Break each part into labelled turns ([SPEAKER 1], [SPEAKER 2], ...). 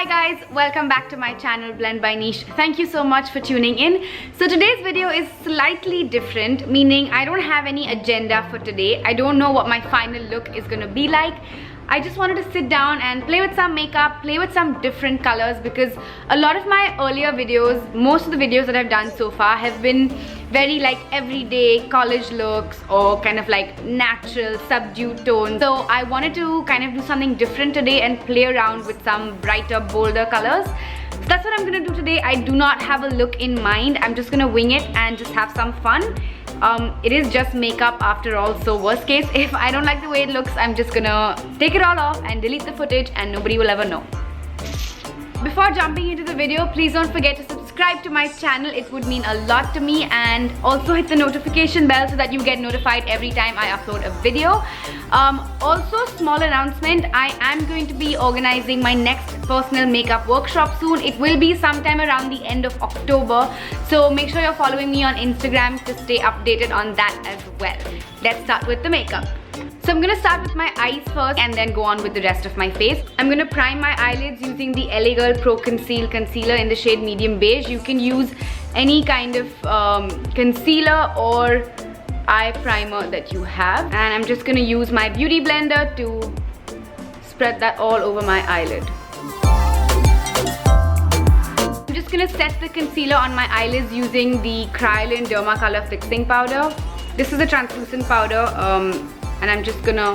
[SPEAKER 1] Hi guys, welcome back to my channel Blend by Neesh. Thank you so much for tuning in. So today's video is slightly different, meaning I don't have any agenda for today. I don't know what my final look is gonna be like. I just wanted to sit down and play with some makeup, play with some different colors, because a lot of my earlier videos, most of the videos that I've done so far have been very like everyday college looks or kind of like natural subdued tones. So I wanted to kind of do something different today and play around with some brighter, bolder colors. So that's what I'm gonna do today. I do not have a look in mind. I'm just gonna wing it and just have some fun. It is just makeup after all, so worst case, if I don't like the way it looks, I'm just gonna take it all off and delete the footage and nobody will ever know. Before jumping into the video, please don't forget to subscribe to my channel. It would mean a lot to me, and also hit the notification bell so that you get notified every time I upload a video. Also, small announcement, I am going to be organizing my next personal makeup workshop soon. It will be sometime around the end of October, so make sure you're following me on Instagram to stay updated on that as well. Let's start with the makeup. So I'm gonna start with my eyes first and then go on with the rest of my face. I'm gonna prime my eyelids using the LA Girl Pro Conceal Concealer in the shade Medium Beige. You can use any kind of concealer or eye primer that you have. And I'm just gonna use my beauty blender to spread that all over my eyelid. I'm just gonna set the concealer on my eyelids using the Jaclyn Derma Color Fixing Powder. This is a translucent powder. And I'm just gonna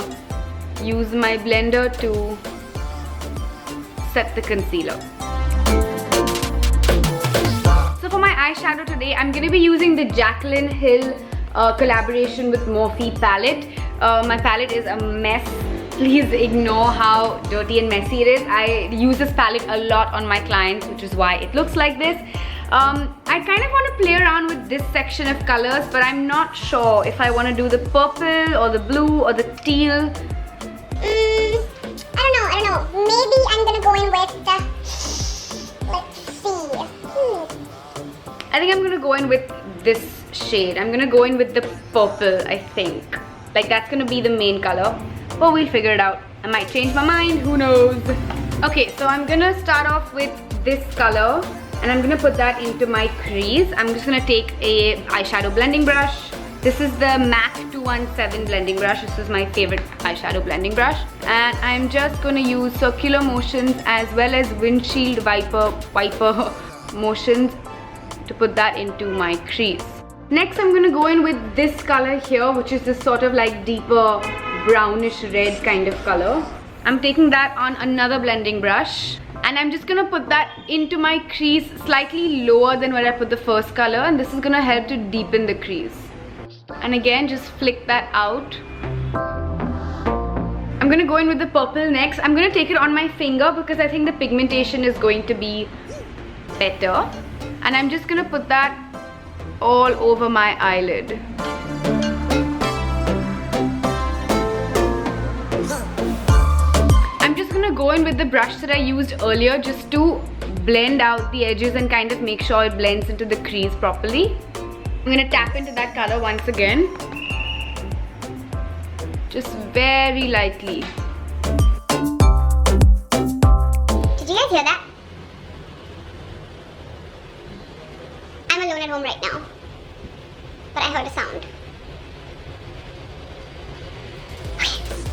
[SPEAKER 1] use my blender to set the concealer. So for my eyeshadow today, I'm gonna be using the Jaclyn Hill collaboration with Morphe palette. My palette is a mess. Please ignore how dirty and messy it is. I use this palette a lot on my clients, which is why it looks like this. I kind of want to play around with this section of colors, but I'm not sure if I want to do the purple or the blue or the teal.
[SPEAKER 2] I don't know. Maybe I'm gonna go in with the, let's see.
[SPEAKER 1] I think I'm gonna go in with this shade. I'm gonna go in with the purple, I think. Like that's gonna be the main color, but we'll figure it out. I might change my mind, who knows. Okay, so I'm gonna start off with this color. And I'm gonna put that into my crease. I'm just gonna take a eyeshadow blending brush. This is the MAC 217 blending brush. This is my favorite eyeshadow blending brush. And I'm just gonna use circular motions as well as windshield wiper motions to put that into my crease. Next, I'm gonna go in with this color here, which is this sort of like deeper brownish red kind of color. I'm taking that on another blending brush. And I'm just gonna put that into my crease slightly lower than where I put the first color, and this is gonna help to deepen the crease. And again, just flick that out. I'm gonna go in with the purple next. I'm gonna take it on my finger because I think the pigmentation is going to be better. And I'm just gonna put that all over my eyelid. Go in with the brush that I used earlier just to blend out the edges and kind of make sure it blends into the crease properly. I'm going to tap into that color once again. Just very lightly.
[SPEAKER 2] Did you guys hear that? I'm alone at home right now, but I heard a sound.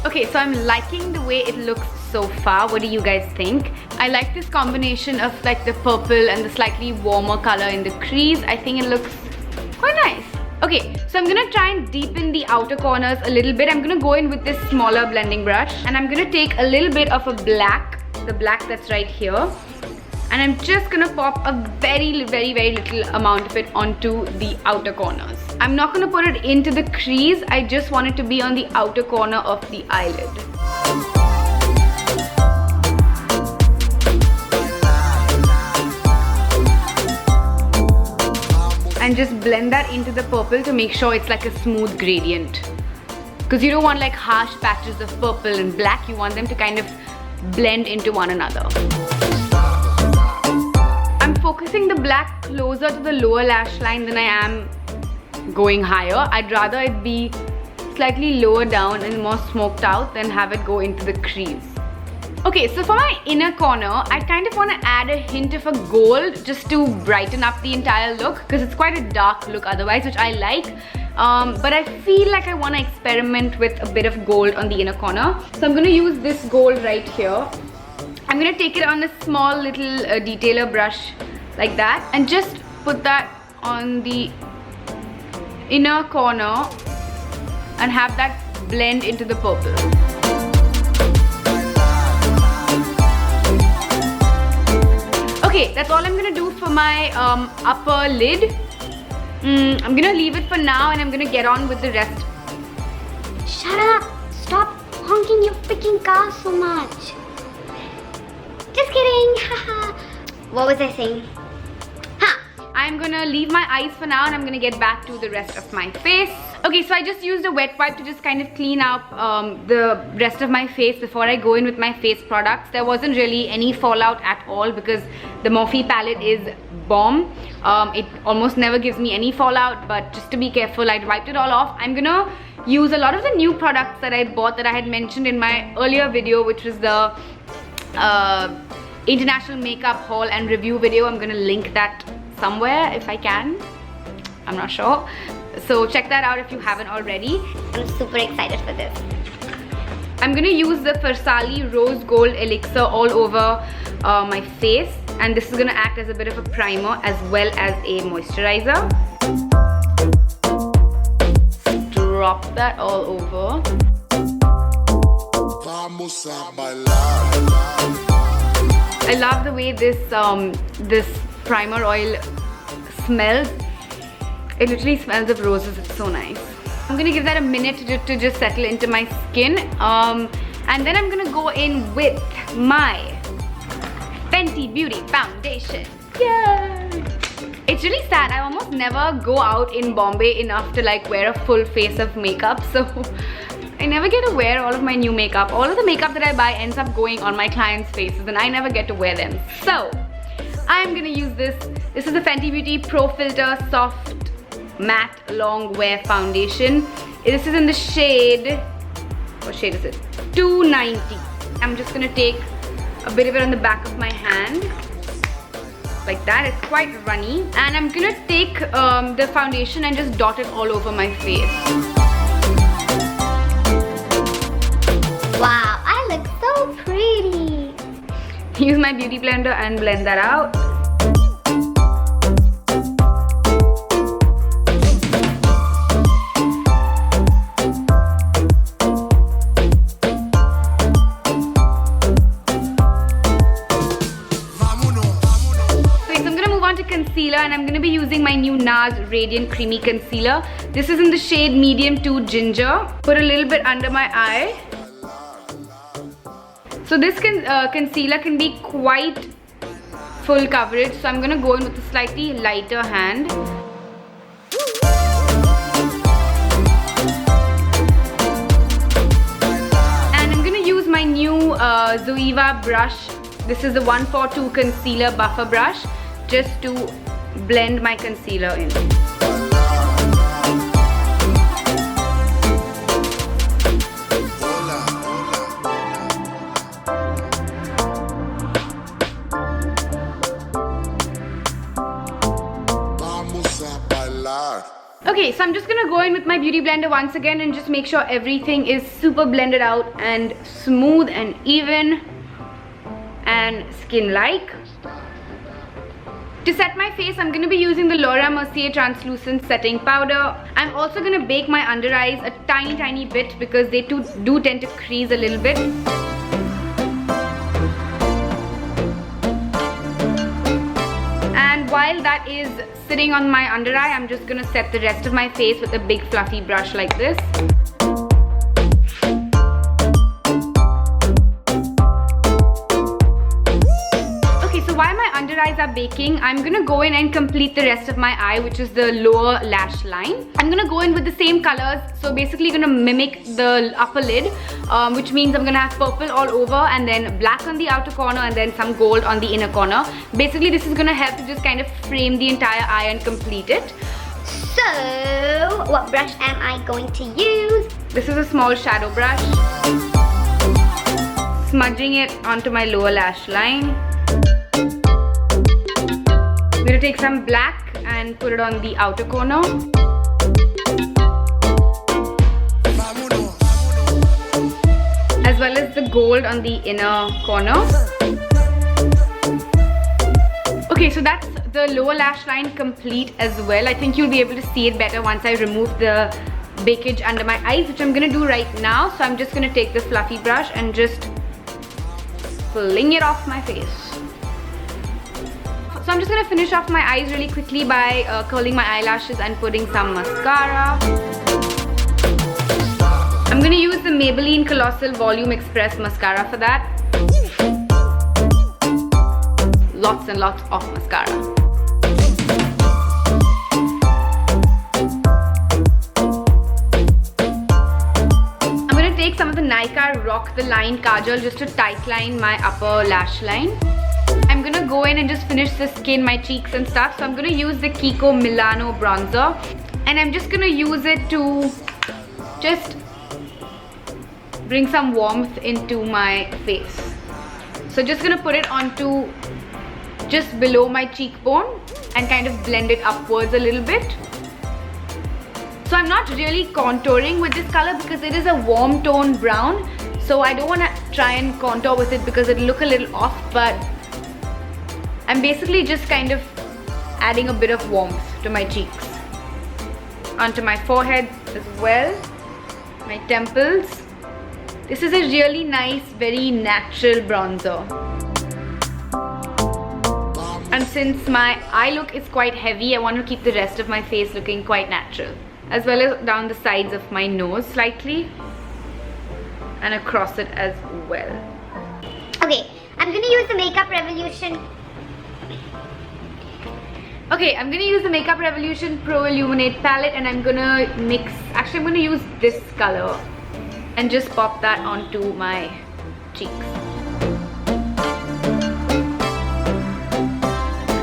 [SPEAKER 1] Okay, so I'm liking the way it looks so far. What do you guys think? I like this combination of like the purple and the slightly warmer color in the crease. I think it looks quite nice. Okay, so I'm gonna try and deepen the outer corners a little bit. I'm gonna go in with this smaller blending brush and I'm gonna take a little bit of a black, the black that's right here. And I'm just gonna pop a very little amount of it onto the outer corners. I'm not gonna put it into the crease. I just want it to be on the outer corner of the eyelid. And just blend that into the purple to make sure it's like a smooth gradient. Because you don't want like harsh patches of purple and black. You want them to kind of blend into one another. I'm focusing the black closer to the lower lash line than I am going higher. I'd rather it be slightly lower down and more smoked out than have it go into the crease. Okay, so for my inner corner, I kind of want to add a hint of a gold just to brighten up the entire look, because it's quite a dark look otherwise, which I like. But I feel like I want to experiment with a bit of gold on the inner corner. So I'm going to use this gold right here. I'm going to take it on a small little detailer brush like that and just put that on the inner corner and have that blend into the purple. Okay, that's all I'm going to do for my upper lid. I'm gonna leave it for now and I'm gonna get on with the rest.
[SPEAKER 2] Shut up! Stop honking your freaking car so much. Just kidding. Haha. What was I saying?
[SPEAKER 1] I'm gonna leave my eyes for now and I'm gonna get back to the rest of my face. Okay, so I just used a wet wipe to just kind of clean up the rest of my face before I go in with my face products. There wasn't really any fallout at all because the Morphe palette is bomb. It almost never gives me any fallout, but just to be careful, I wiped it all off. I'm gonna use a lot of the new products that I bought that I had mentioned in my earlier video, which was the international makeup haul and review video. I'm gonna link that somewhere if I can. I'm not sure. So check that out if you haven't already.
[SPEAKER 2] I'm super excited for this.
[SPEAKER 1] I'm gonna use the Farsali Rose Gold Elixir all over my face, and this is gonna act as a bit of a primer as well as a moisturizer. Drop that all over. I love the way this this primer oil smells. It literally smells of roses. It's so nice. I'm gonna give that a minute to just settle into my skin, and then I'm gonna go in with my Fenty Beauty Foundation. Yay! It's really sad. I almost never go out in Bombay enough to like wear a full face of makeup, so I never get to wear all of my new makeup. All of the makeup that I buy ends up going on my clients' faces and I never get to wear them. So I'm gonna use this. This is the Fenty Beauty Pro Filter Soft Matte Long Wear Foundation. This is in the shade, what shade is it? 290. I'm just gonna take a bit of it on the back of my hand like that. It's quite runny, and I'm gonna take the foundation and just dot it all over my face.
[SPEAKER 2] Wow, I look so pretty.
[SPEAKER 1] Use my beauty blender and blend that out. Concealer, and I'm going to be using my new NARS Radiant Creamy Concealer. This is in the shade Medium 2 Ginger. Put a little bit under my eye. So this concealer can be quite full coverage, so I'm going to go in with a slightly lighter hand. And I'm going to use my new Zoeva brush. This is the 142 Concealer Buffer Brush, just to blend my concealer in. Okay, so I'm just gonna go in with my beauty blender once again and just make sure everything is super blended out and smooth and even and skin-like. To set my face, I'm going to be using the Laura Mercier Translucent Setting Powder. I'm also going to bake my under eyes a tiny bit because they do tend to crease a little bit. And while that is sitting on my under eye, I'm just going to set the rest of my face with a big fluffy brush like this. Eyes are baking, I'm gonna go in and complete the rest of my eye, which is the lower lash line. I'm gonna go in with the same colors, so basically gonna mimic the upper lid, which means I'm gonna have purple all over and then black on the outer corner and then some gold on the inner corner. Basically this is gonna help to just kind of frame the entire eye and complete it.
[SPEAKER 2] So what brush am I going to use?
[SPEAKER 1] This is a small shadow brush. smudging it onto my lower lash line. I'm gonna take some black and put it on the outer corner. As well as the gold on the inner corner. Okay, so that's the lower lash line complete as well. I think you'll be able to see it better once I remove the bakage under my eyes, which I'm gonna do right now. So I'm just gonna take the fluffy brush and just fling it off my face. So I'm just gonna finish off my eyes really quickly by curling my eyelashes and putting some mascara. I'm gonna use the Maybelline Colossal Volume Express mascara for that. Lots and lots of mascara. I'm gonna take some of the Nykaa Rock the Line Kajal just to tightline my upper lash line. I'm gonna go in and just finish the skin, my cheeks and stuff. So I'm gonna use the Kiko Milano bronzer, and I'm just gonna use it to just bring some warmth into my face. So just gonna put it onto just below my cheekbone and kind of blend it upwards a little bit. So I'm not really contouring with this color because it is a warm tone brown. So I don't want to try and contour with it because it'll look a little off, but I'm basically just kind of adding a bit of warmth to my cheeks. Onto my forehead as well, my temples. This is a really nice, very natural bronzer. And since my eye look is quite heavy, I want to keep the rest of my face looking quite natural. As well as down the sides of my nose slightly. And across it as well.
[SPEAKER 2] Okay, I'm gonna use the Makeup Revolution.
[SPEAKER 1] Okay, I'm gonna use the Makeup Revolution Pro Illuminate palette, and I'm gonna mix, actually I'm gonna use this color and just pop that onto my cheeks.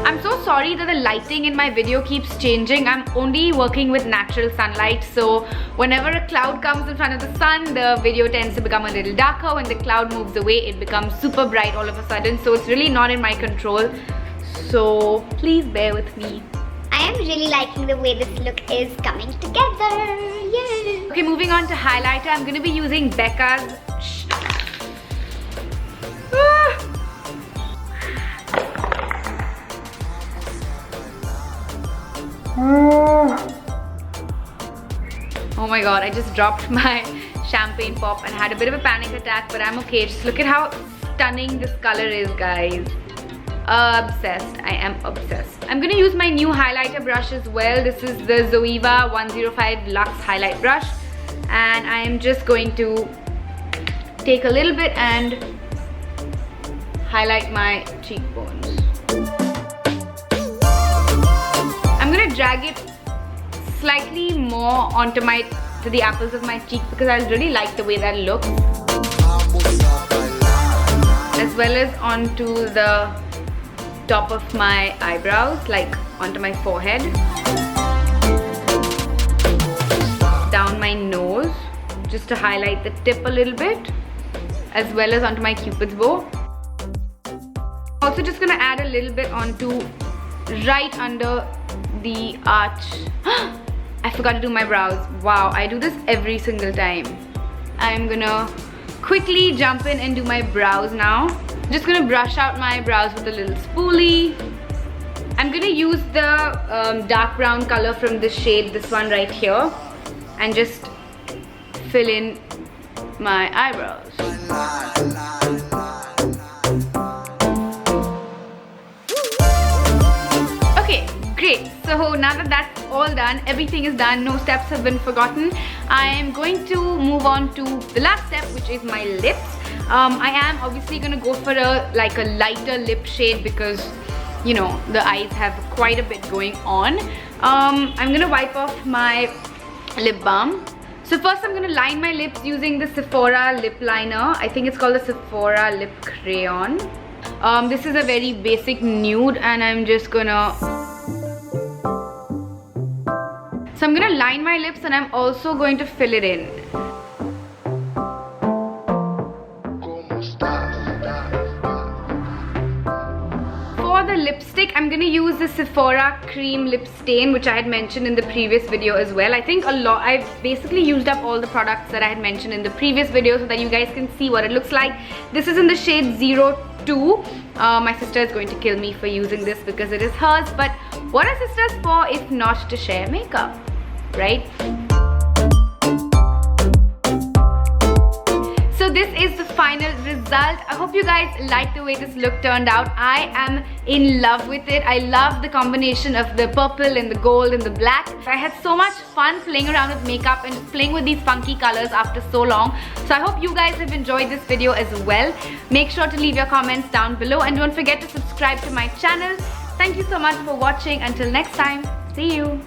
[SPEAKER 1] I'm so sorry that the lighting in my video keeps changing. I'm only working with natural sunlight, so whenever a cloud comes in front of the sun, the video tends to become a little darker. When the cloud moves away, it becomes super bright all of a sudden, so it's really not in my control. So please bear with me.
[SPEAKER 2] I am really liking the way this look is coming together. Yay!
[SPEAKER 1] Okay, moving on to highlighter. I'm going to be using Becca's Oh my god, I just dropped my champagne pop and had a bit of a panic attack, but I'm okay. Just look at how stunning this color is, guys. Obsessed. I am obsessed. I'm gonna use my new highlighter brush as well. This is the Zoeva 105 Luxe Highlight Brush, and I am just going to take a little bit and highlight my cheekbones. I'm gonna drag it slightly more onto the apples of my cheek because I really like the way that looks, as well as onto the top of my eyebrows, like onto my forehead, down my nose just to highlight the tip a little bit, as well as onto my cupid's bow. Also just gonna add a little bit onto right under the arch. I forgot to do my brows. Wow, I do this every single time. I'm gonna quickly jump in and do my brows now. Just gonna brush out my brows with a little spoolie. I'm gonna use the dark brown color from this shade, this one right here, and just fill in my eyebrows. Okay, great. So now that that's all done, everything is done, no steps have been forgotten, I am going to move on to the last step, which is my lips. I am obviously going to go for a lighter lip shade because, you know, the eyes have quite a bit going on. I'm going to wipe off my lip balm. So first I'm going to line my lips using the Sephora lip liner. I think it's called the Sephora Lip Crayon. This is a very basic nude, and I'm just gonna... So I'm gonna line my lips, and I'm also going to fill it in. for the lipstick, I'm gonna use the Sephora Cream Lip Stain, which I had mentioned in the previous video as well. I think I've basically used up all the products that I had mentioned in the previous video so that you guys can see what it looks like. This is in the shade 02. My sister is going to kill me for using this because it is hers, but what are sisters for if not to share makeup, right? So this is the final result. I hope you guys like the way this look turned out. I am in love with it. I love the combination of the purple and the gold and the black. I had so much fun playing around with makeup and playing with these funky colors after so long. So I hope you guys have enjoyed this video as well. Make sure to leave your comments down below and don't forget to subscribe to my channel. Thank you so much for watching. Until next time, see you.